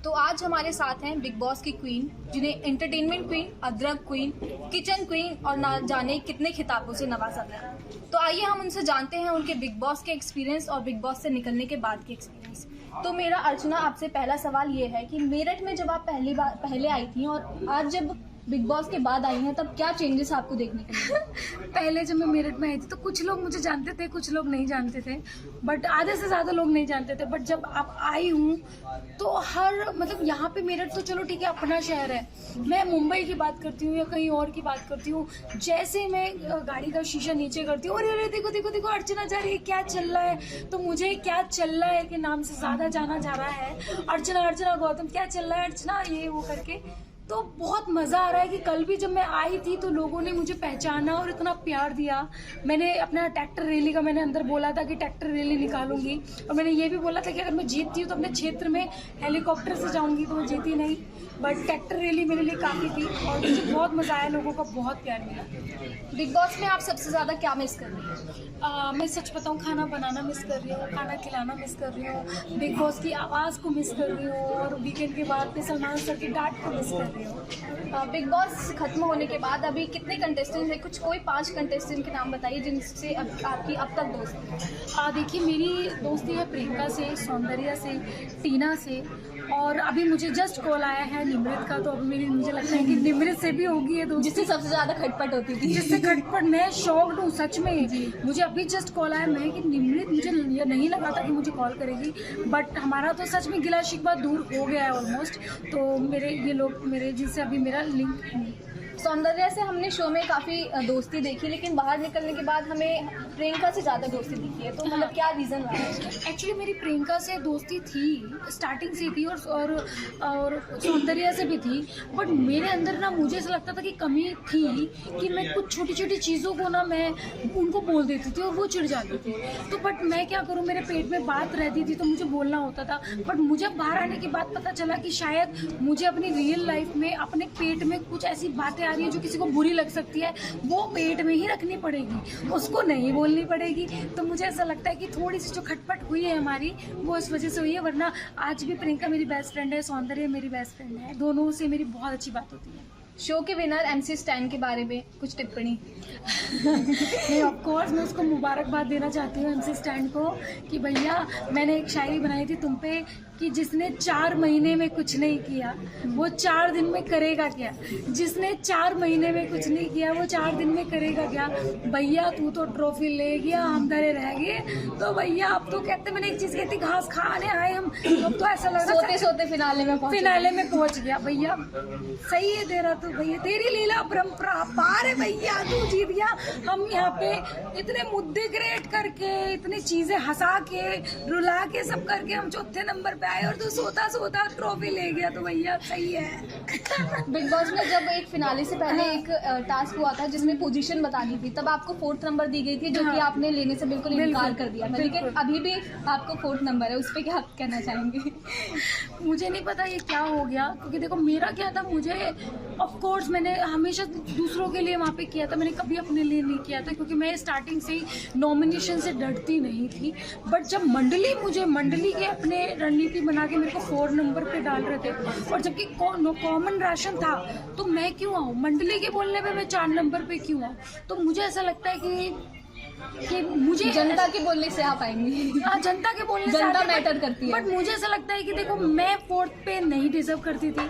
तो आज हमारे साथ हैं बिग बॉस की क्वीन, जिन्हें एंटरटेनमेंट क्वीन, अदरक क्वीन, किचन क्वीन और ना जाने कितने खिताबों से नवाजा गया। तो आइए हम उनसे जानते हैं उनके बिग बॉस के एक्सपीरियंस और बिग बॉस से निकलने के बाद के एक्सपीरियंस। तो मेरा अर्चना आपसे पहला सवाल ये है कि मेरठ में जब आप पहले आई थी और आज जब बिग बॉस के बाद आई हैं, तब क्या चेंजेस आपको देखने को मिले? पहले जब मैं मेरठ में आई थी तो कुछ लोग मुझे जानते थे, कुछ लोग नहीं जानते थे, बट आधे से ज़्यादा लोग नहीं जानते थे। बट जब अब आई हूँ तो यहाँ पे मेरठ तो चलो ठीक है, अपना शहर है। मैं मुंबई की बात करती हूँ या कहीं और की बात करती हूँ, जैसे मैं गाड़ी का शीशा नीचे करती हूँ, अरे देखो देखो देखो अर्चना जा रही है, क्या चल रहा है। तो मुझे क्या चल रहा है कि नाम से ज़्यादा जाना जा रहा है, अर्चना अर्चना गौतम क्या चल रहा है अर्चना, ये वो करके। तो बहुत मज़ा आ रहा है कि कल भी जब मैं आई थी तो लोगों ने मुझे पहचाना और इतना प्यार दिया। मैंने अपना ट्रैक्टर रैली का मैंने अंदर बोला था कि ट्रैक्टर रैली निकालूंगी, और मैंने ये भी बोला था कि अगर मैं जीतती हूँ तो अपने क्षेत्र में हेलीकॉप्टर से जाऊँगी। तो मैं जीती नहीं, बट ट्रैक्टर रैली मेरे लिए काफ़ी थी और मुझे बहुत मज़ा आया, लोगों का बहुत प्यार मिला। बिग बॉस में आप सबसे ज़्यादा क्या मिस कर रही हैं? मैं सच बताऊँ, खाना बनाना मिस कर रही हूँ, खाना खिलाना मिस कर रही हूँ, बिग बॉस की आवाज़ को मिस कर रही हूँ, और वीकेंड के बाद में सलमान सर की डांट को मिस कर रही हूँ। बिग बॉस खत्म होने के बाद अभी कितने कंटेस्टेंट हैं? कोई 5 कंटेस्टेंट के नाम बताइए जिनसे आपकी अब तक दोस्ती। देखिए, मेरी दोस्ती है प्रियंका से, सौंदर्या से, टीना से, और अभी मुझे जस्ट कॉल आया है निमृत का। तो अभी मुझे लगता है कि निमृत से भी होगी ये दोस्ती, जिससे सबसे ज़्यादा खटपट होती थी। जिससे खटपट, मैं शॉक्ड हूँ सच में। मुझे अभी जस्ट कॉल आया मैं कि निमृत, मुझे नहीं लगा था कि मुझे कॉल करेगी, बट हमारा तो सच में गिला शिकवा दूर हो गया है ऑलमोस्ट। तो ये लोग मेरे जिनसे अभी मेरा लिंक है। सौंदर्या से हमने शो में काफ़ी दोस्ती देखी, लेकिन बाहर निकलने के बाद हमें प्रियंका से ज़्यादा दोस्ती दिखी है। तो मतलब क्या रीज़न रहा है? एक्चुअली मेरी प्रियंका से दोस्ती थी, स्टार्टिंग से थी, और सौंदर्या से भी थी, बट मेरे अंदर ना मुझे ऐसा लगता था कि कमी थी कि मैं कुछ छोटी छोटी चीज़ों को ना मैं उनको बोल देती थी और वो चिढ़ जाती थी। तो बट मैं क्या करूँ, मेरे पेट में बात रहती थी तो मुझे बोलना होता था। बट मुझे बाहर आने के बाद पता चला कि शायद मुझे अपनी रियल लाइफ में अपने पेट में कुछ ऐसी बातें आ रही है जो किसी को बुरी लग सकती है, वो पेट में ही रखनी पड़ेगी, उसको नहीं बोलनी पड़ेगी। तो मुझे ऐसा लगता है कि थोड़ी सी जो खटपट हुई है हमारी, वो इस वजह से हुई है। वरना आज भी प्रियंका मेरी बेस्ट फ्रेंड है, सौंदर्य मेरी बेस्ट फ्रेंड है, दोनों से मेरी बहुत अच्छी बात होती है। शो के विनर MC स्टैन के बारे में कुछ टिप्पणी? नहीं, ऑफ कोर्स मैं उसको मुबारकबाद देना चाहती हूँ MC स्टैंड को कि भैया, मैंने एक शायरी बनाई थी तुम पे कि जिसने 4 महीने में कुछ नहीं किया वो 4 दिन में करेगा क्या, जिसने 4 महीने में कुछ नहीं किया वो 4 दिन में करेगा क्या। भैया तू तो ट्रॉफी ले गया, हम धरे रह गए। तो भैया अब तो कहते, मैंने एक चीज़ कहती, घास खाने आए हम, अब तो ऐसा लग रहा सोते सोते फिनाले में पहुंच गया। भैया सही है तेरा, तो भैया तेरी लीला परंपरा पार है भैया, तू जीत गया। हम यहाँ पे इतने मुद्दे क्रिएट करके, इतनी चीजें हंसा के, रुला के, सब करके हम 4थे नंबर पे आए और तू सोता सोता ट्रॉफी ले गया। तो भैया सही है। बिग बॉस में जब एक फिनाले से पहले एक टास्क हुआ था जिसमें पोजीशन बतानी थी, तब आपको 4th नंबर दी गई थी, जो कि आपने लेने से बिल्कुल इनकार कर दिया था। लेकिन अभी भी आपको 4th नंबर है, उस पर क्या आप कहना चाहेंगे? मुझे नहीं पता ये क्या हो गया, क्योंकि देखो मेरा क्या था, मुझे ऑफ कोर्स मैंने हमेशा दूसरों के लिए वहाँ पे किया था, मैंने कभी अपने लिए नहीं किया था, क्योंकि मैं स्टार्टिंग से ही नॉमिनेशन से डरती नहीं थी। बट जब मंडली के अपने रणनीति बना के मेरे को 4 नंबर पे डाल रहे थे, और जबकि कॉमन राशन था, तो मैं क्यों आऊँ मंडली के बोलने पे, मैं 4 नंबर पे क्यों आऊँ। तो मुझे ऐसा लगता है कि मुझे जनता के बोलने से आप आएंगी। जनता के बोलने से जनता मैटर करती है। बट मुझे ऐसा लगता है कि देखो, मैं 4th पे नहीं डिजर्व करती थी।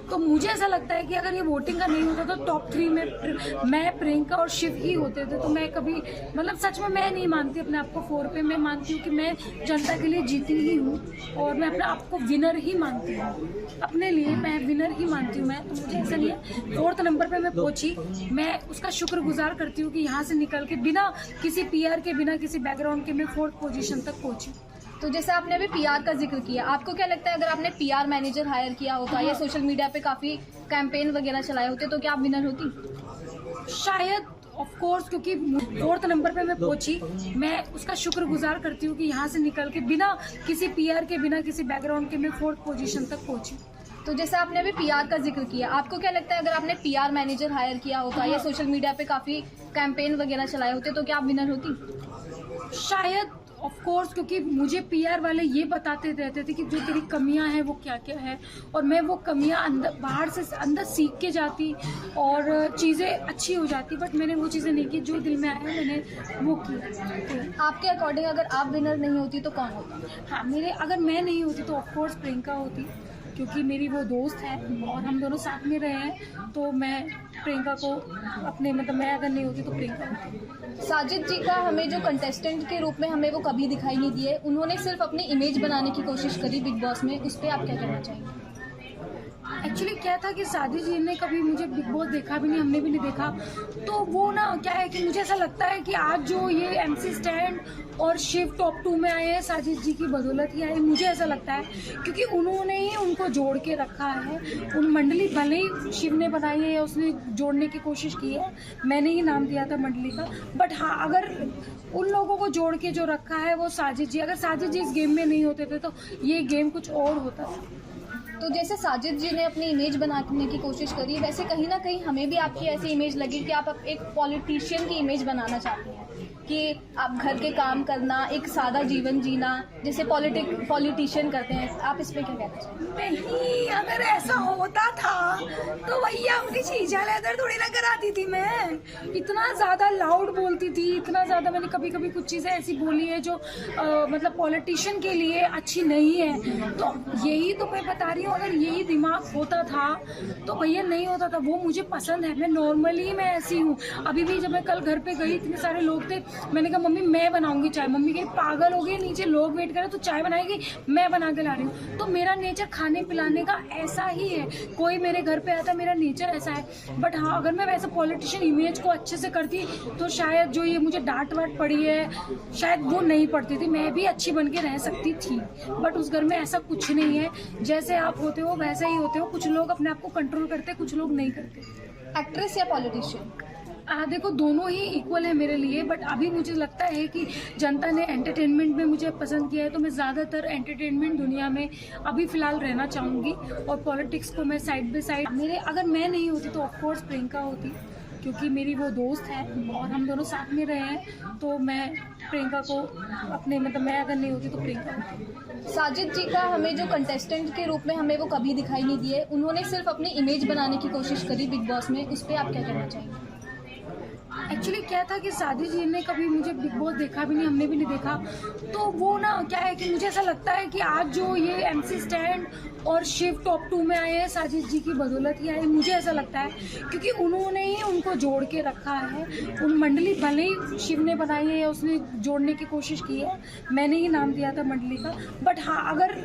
तो मुझे ऐसा लगता है कि अगर ये वोटिंग का नहीं होता तो टॉप 3 में मैं, प्रियंका और शिव ही होते थे। तो मैं कभी, मतलब सच में मैं नहीं मानती अपने आप को 4 पे। मैं मानती हूँ कि मैं जनता के लिए जीती ही हूँ, और मैं अपने आप को विनर ही मानती हूँ, अपने लिए मैं विनर ही मानती हूँ। मैं, तो मुझे ऐसा नहीं है, 4th नंबर पे मैं पहुँची, मैं उसका शुक्रगुजार करती हूँ कि यहाँ से निकल के बिना किसी PR के, बिना किसी बैकग्राउंड के मैं 4th पोजीशन तक पहुँची। तो जैसे आपने अभी PR का जिक्र किया, आपको क्या लगता है अगर आपने PR मैनेजर हायर किया होता या सोशल मीडिया पे काफ़ी कैंपेन वगैरह चलाए होते, तो क्या आप विनर होती? शायद, ऑफ कोर्स, क्योंकि 4th नंबर पे मैं पहुंची, मैं उसका शुक्रगुजार करती हूँ कि यहाँ से निकल के बिना किसी PR के, बिना किसी बैकग्राउंड के मैं 4th पोजीशन तक पहुंची। तो जैसे आपने अभी PR का जिक्र किया, आपको क्या लगता है अगर आपने PR मैनेजर हायर किया होता या सोशल मीडिया पे काफ़ी कैंपेन वगैरह चलाए होते, तो क्या आप विनर होती? शायद, ऑफ कोर्स, क्योंकि मुझे पीआर वाले ये बताते रहते थे कि जो तेरी कमियां हैं वो क्या क्या है, और मैं वो कमियां अंदर बाहर से अंदर सीख के जाती और चीज़ें अच्छी हो जाती, बट मैंने वो चीज़ें नहीं की। जो दिल में आया मैंने वो किया। आपके अकॉर्डिंग अगर आप विनर नहीं होती तो कौन होता? हाँ, मेरे अगर मैं नहीं होती तो ऑफ कोर्स प्रियंका होती, क्योंकि मेरी वो दोस्त है और हम दोनों साथ में रहे हैं, तो मैं प्रियंका को अपने मैं अगर नहीं होती तो प्रियंका होती। साजिद जी का हमें जो कंटेस्टेंट के रूप में हमें वो कभी दिखाई नहीं दिए, उन्होंने सिर्फ अपनी इमेज बनाने की कोशिश करी बिग बॉस में, उस पर आप क्या कहना चाहेंगे? एक्चुअली क्या था कि साजिद जी ने कभी मुझे बिग बॉस देखा भी नहीं, हमने भी नहीं देखा, तो वो ना क्या है कि मुझे ऐसा लगता है कि आज जो ये एमसी स्टैंड और शिव टॉप 2 में आए हैं, साजिद जी की बदौलत ही आए, मुझे ऐसा लगता है, क्योंकि उन्होंने ही उनको जोड़ के रखा है। उन मंडली भले ही शिव ने बनाई है या उसने जोड़ने की कोशिश की है, मैंने ही नाम दिया था मंडली का, बट हाँ, अगर उन लोगों को जोड़ के जो रखा है वो साजिद जी, अगर साजिद जी इस गेम में नहीं होते थे तो ये गेम कुछ और होता था। तो जैसे साजिद जी ने अपनी इमेज बनाने की कोशिश करी, वैसे कहीं ना कहीं हमें भी आपकी ऐसी इमेज लगी कि आप एक पॉलिटिशियन की इमेज बनाना चाहती हैं, कि आप घर के काम करना, एक सादा जीवन जीना, जैसे पॉलिटिशियन करते हैं। आप इस पे क्या कहना चाहेंगे? नहीं, अगर ऐसा होता था तो भैया अपनी चीजा लेदर थोड़ी ना कराती थी। मैं इतना ज़्यादा लाउड बोलती थी, इतना ज़्यादा मैंने कभी कभी कुछ चीज़ें ऐसी बोली है जो पॉलिटिशियन के लिए अच्छी नहीं है, तो यही तो मैं बता रही हूँ। अगर यही दिमाग होता था तो भैया नहीं होता था। वो मुझे पसंद है, मैं नॉर्मली मैं ऐसी हूँ। अभी भी जब मैं कल घर पे गई, इतने सारे लोग थे, मैंने कहा मम्मी मैं बनाऊंगी चाय। मम्मी कही पागल हो गई, नीचे लोग वेट कर रहे, तो चाय बनाएगी, मैं बना के ला रही हूँ। तो मेरा नेचर खाने पिलाने का ऐसा ही है, कोई मेरे घर पे आता है, मेरा नेचर ऐसा है। बट हाँ, अगर मैं वैसे पॉलिटिशियन इमेज को अच्छे से करती तो शायद जो ये मुझे डांट वाट पड़ी है, शायद वो नहीं पड़ती थी, मैं भी अच्छी बन के रह सकती थी। बट उस घर में ऐसा कुछ नहीं है, जैसे आप होते हो वैसे ही होते हो। कुछ लोग अपने आप को कंट्रोल करते, कुछ लोग नहीं करते। एक्ट्रेस या पॉलिटिशियन? देखो, दोनों ही इक्वल है मेरे लिए, बट अभी मुझे लगता है कि जनता ने एंटरटेनमेंट में मुझे पसंद किया है, तो मैं ज़्यादातर एंटरटेनमेंट दुनिया में अभी फ़िलहाल रहना चाहूँगी, और पॉलिटिक्स को मैं साइड बाय साइड अगर मैं नहीं होती तो ऑफकोर्स प्रियंका होती, क्योंकि मेरी वो दोस्त है और हम दोनों साथ में रहे हैं, तो मैं प्रियंका को अपने मैं अगर नहीं होती तो प्रियंका होती। साजिद जी का हमें जो कंटेस्टेंट के रूप में हमें वो कभी दिखाई नहीं दिए, उन्होंने सिर्फ अपनी इमेज बनाने की कोशिश करी बिग बॉस में, उस पर आप क्या कहना चाहेंगे? एक्चुअली क्या था कि साजिद जी ने कभी मुझे बिग बॉस देखा भी नहीं, हमने भी नहीं देखा, तो वो ना क्या है कि मुझे ऐसा लगता है कि आज जो ये एमसी स्टैंड और शिव टॉप 2 में आए हैं, साजिद जी की बदौलत ही आए, मुझे ऐसा लगता है, क्योंकि उन्होंने ही उनको जोड़ के रखा है। उन मंडली भले ही शिव ने बनाई है या उसने जोड़ने की कोशिश की है, मैंने ही नाम दिया था मंडली का, बट हाँ, अगर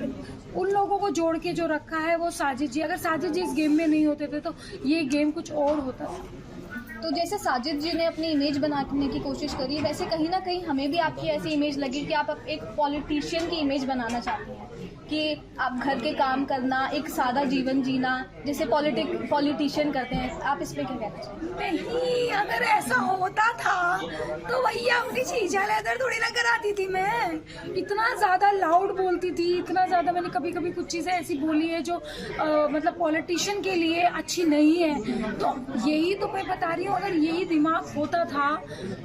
उन लोगों को जोड़ के जो रखा है वो साजिद जी, अगर साजिद जी इस गेम में नहीं होते थे तो ये गेम कुछ और होता था। तो जैसे साजिद जी ने अपनी इमेज बनाने की कोशिश करी, वैसे कहीं ना कहीं हमें भी आपकी ऐसी इमेज लगी कि आप एक पॉलिटिशियन की इमेज बनाना चाहती हैं, कि आप घर के काम करना, एक सादा जीवन जीना, जैसे पॉलिटिशियन करते हैं। आप इस पे क्या कहना चाहेंगे? नहीं, अगर ऐसा होता था तो भैया अपनी चीजा लेदर थोड़ी ना कराती थी। मैं इतना ज़्यादा लाउड बोलती थी, इतना ज़्यादा मैंने कभी कभी कुछ चीज़ें ऐसी बोली है जो पॉलिटिशियन के लिए अच्छी नहीं है, तो यही तो मैं बता रही हूँ। अगर यही दिमाग होता था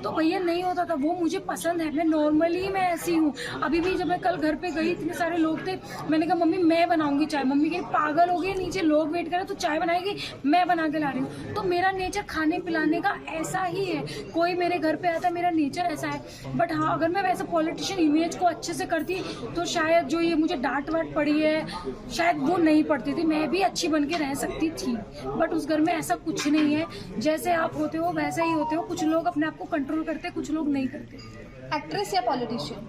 तो भैया नहीं होता था। वो मुझे पसंद है, मैं नॉर्मली मैं ऐसी हूँ। अभी भी जब मैं कल घर पे गई, इतने सारे लोग थे, मैंने कहा मम्मी मैं बनाऊंगी चाय। मम्मी कही पागल हो गई, नीचे लोग वेट कर रहे, तो चाय बनाएगी, मैं बना के ला रही हूँ। तो मेरा नेचर खाने पिलाने का ऐसा ही है, कोई मेरे घर पे आता है, मेरा नेचर ऐसा है। बट हाँ, अगर मैं वैसे पॉलिटिशियन इमेज को अच्छे से करती तो शायद जो ये मुझे डांट वाट पड़ी है, शायद वो नहीं पड़ती थी, मैं भी अच्छी बन के रह सकती थी। बट उस घर में ऐसा कुछ नहीं है, जैसे आप होते हो वैसे ही होते हो। कुछ लोग अपने आप को कंट्रोल करते, कुछ लोग नहीं करते। एक्ट्रेस या पॉलिटिशियन?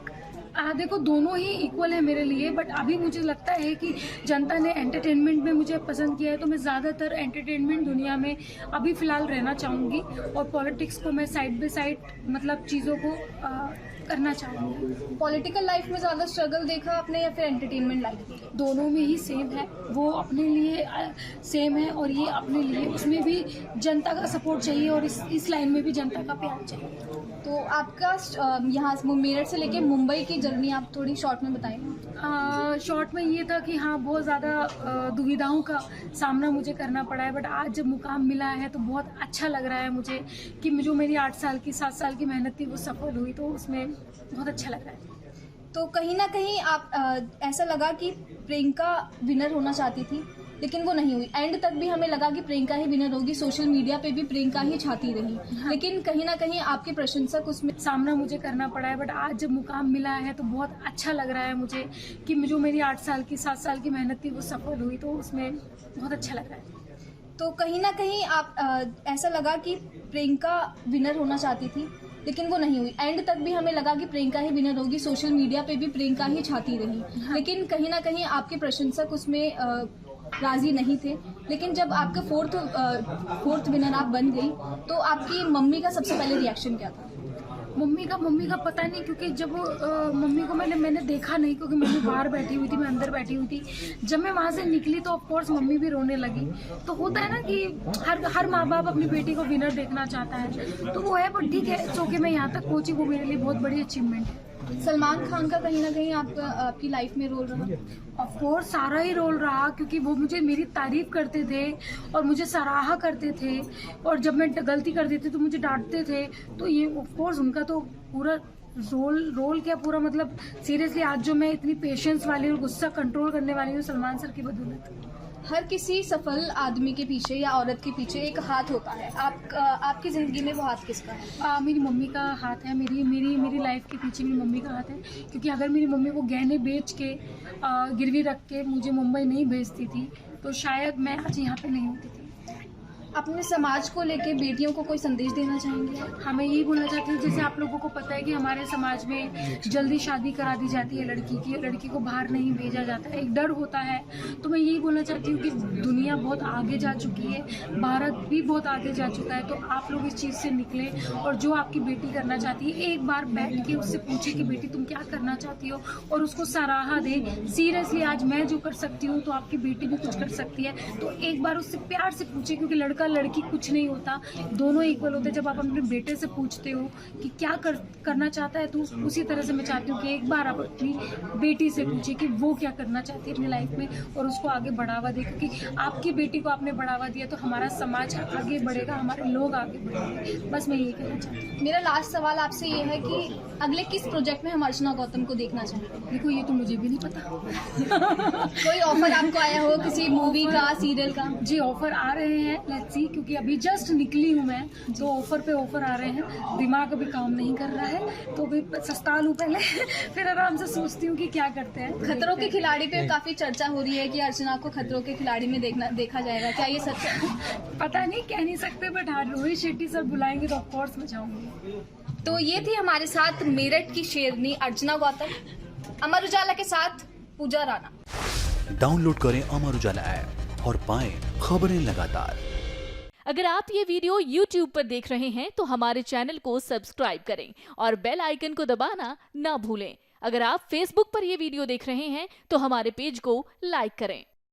देखो, दोनों ही इक्वल है मेरे लिए, बट अभी मुझे लगता है कि जनता ने एंटरटेनमेंट में मुझे पसंद किया है, तो मैं ज़्यादातर एंटरटेनमेंट दुनिया में अभी फ़िलहाल रहना चाहूँगी, और पॉलिटिक्स को मैं साइड बाय साइड चीज़ों को करना चाहूँगी। पॉलिटिकल लाइफ में ज़्यादा स्ट्रगल देखा आपने या फिर एंटरटेनमेंट लाइफ में? दोनों में ही सेम है, वो अपने लिए सेम है और ये अपने लिए। उसमें भी जनता का सपोर्ट चाहिए और इस लाइन में भी जनता का प्यार चाहिए। तो आपका यहाँ मेरठ से लेके मुंबई की जर्नी आप थोड़ी शॉर्ट में बताएं। शॉर्ट में ये था कि हाँ, बहुत ज़्यादा दुविधाओं का सामना मुझे करना पड़ा है, बट आज जब मुकाम मिला है तो बहुत अच्छा लग रहा है मुझे कि जो मेरी 8 साल की 7 साल की मेहनत थी वो सफल हुई, तो उसमें बहुत अच्छा लग रहा है। तो कहीं ना कहीं आप ऐसा लगा कि प्रियंका विनर होना चाहती थी, लेकिन वो नहीं हुई। एंड तक भी हमें लगा कि प्रियंका ही विनर होगी, सोशल मीडिया पे भी प्रियंका ही छाती रही। हाँ। लेकिन कहीं ना कहीं आपके प्रशंसक उसमें सामना मुझे करना पड़ा है, बट आज जब मुकाम मिला है तो बहुत अच्छा लग रहा है मुझे कि जो मेरी 8 साल की 7 साल की मेहनत थी वो सफल हुई, तो उसमें बहुत अच्छा लग रहा है। तो कहीं ना कहीं आप ऐसा लगा कि प्रियंका विनर होना चाहती थी, लेकिन वो नहीं हुई। एंड तक भी हमें लगा कि प्रियंका ही विनर होगी, सोशल मीडिया पे भी प्रियंका ही छाती रही। हाँ। लेकिन कहीं ना कहीं आपके प्रशंसक उसमें राजी नहीं थे। लेकिन जब आपका फोर्थ विनर आप बन गई, तो आपकी मम्मी का सबसे पहले रिएक्शन क्या था? मम्मी का पता नहीं, क्योंकि जब वो मम्मी को मैंने देखा नहीं, क्योंकि मम्मी बाहर बैठी हुई थी, मैं अंदर बैठी हुई थी। जब मैं वहाँ से निकली तो ऑफ कोर्स मम्मी भी रोने लगी। तो होता है ना कि हर माँ बाप अपनी बेटी को विनर देखना चाहता है, तो वो है। पर ठीक है, सो के मैं यहाँ तक पहुँची, वो मेरे लिए बहुत बड़ी अचीवमेंट है। सलमान खान का कहीं ना कहीं आपकी लाइफ में रोल रहा? ऑफ कोर्स सारा ही रोल रहा, क्योंकि वो मुझे मेरी तारीफ करते थे और मुझे सराहा करते थे, और जब मैं गलती कर देती तो मुझे डांटते थे। तो ये ऑफ कोर्स उनका तो पूरा रोल क्या, पूरा मतलब सीरियसली आज जो मैं इतनी पेशेंस वाली और गुस्सा कंट्रोल करने वाली हूँ, सलमान सर की बदौलत। हर किसी सफल आदमी के पीछे या औरत के पीछे एक हाथ होता है। आपकी ज़िंदगी में वो हाथ किसका है? मेरी मम्मी का हाथ है। मेरी लाइफ के पीछे मेरी मम्मी का हाथ है, क्योंकि अगर मेरी मम्मी वो गहने बेच के गिरवी रख के मुझे मुंबई नहीं भेजती थी, तो शायद मैं आज यहाँ पे नहीं होती थी। अपने समाज को लेके बेटियों को कोई संदेश देना चाहेंगे? हाँ, मैं यही बोलना चाहती हूँ, जैसे आप लोगों को पता है कि हमारे समाज में जल्दी शादी करा दी जाती है लड़की को बाहर नहीं भेजा जाता है, एक डर होता है। तो मैं यही बोलना चाहती हूँ कि दुनिया बहुत आगे जा चुकी है, भारत भी बहुत आगे जा चुका है। तो आप लोग इस चीज़ से निकले, और जो आपकी बेटी करना चाहती है, एक बार बैठ के उससे पूछे कि बेटी तुम क्या करना चाहती हो, और उसको सराहा दे। सीरियसली आज मैं जो कर सकती हूँ तो आपकी बेटी भी कुछ कर सकती है। तो एक बार उससे प्यार से पूछे, क्योंकि लड़का लड़की कुछ नहीं होता, दोनों इक्वल होते हैं। जब आप अपने बेटे से पूछते हो कि क्या करना चाहता है, तो उसी तरह से मैं चाहती हूँ कि एक बार आप अपनी बेटी से पूछिए कि वो क्या करना चाहती है अपनी लाइफ में, और उसको आगे बढ़ावा दे। क्योंकि आपकी बेटी को आपने बढ़ावा दिया तो हमारा समाज आगे बढ़ेगा, हमारे लोग आगे बढ़ेंगे। बस मैं यही कहना चाहती हूँ। मेरा लास्ट सवाल आपसे ये है कि अगले किस प्रोजेक्ट में हम अर्चना गौतम को देखना चाहेंगे? देखो, ये तो मुझे भी नहीं पता। कोई ऑफर आपको आया हो किसी मूवी का, सीरियल का? जी, ऑफर आ रहे हैं, लेट्स सी, क्योंकि अभी जस्ट निकली हूँ मैं, तो ऑफर पे ऑफर आ रहे हैं। दिमाग अभी काम नहीं कर रहा है, तो अभी सस्ता लूँ पहले, फिर आराम से सोचती हूँ कि क्या करते हैं। खतरों के खिलाड़ी पे काफी चर्चा हो रही है कि अर्चना को खतरों के खिलाड़ी में देखा जाएगा, क्या ये सच है? पता नहीं, कह नहीं सकते, बट हाँ, रोहित शेट्टी सर बुलाएंगे तो ऑफकोर्स मैं जाऊंगी। तो ये थी हमारे साथ मेरठ की शेरनी अर्चना गौतम। अमर उजाला के साथ पूजा राणा। डाउनलोड करें अमर उजाला ऐप और पाएं खबरें लगातार। अगर आप ये वीडियो YouTube पर देख रहे हैं तो हमारे चैनल को सब्सक्राइब करें और बेल आइकन को दबाना ना भूलें। अगर आप Facebook पर ये वीडियो देख रहे हैं तो हमारे पेज को लाइक करें।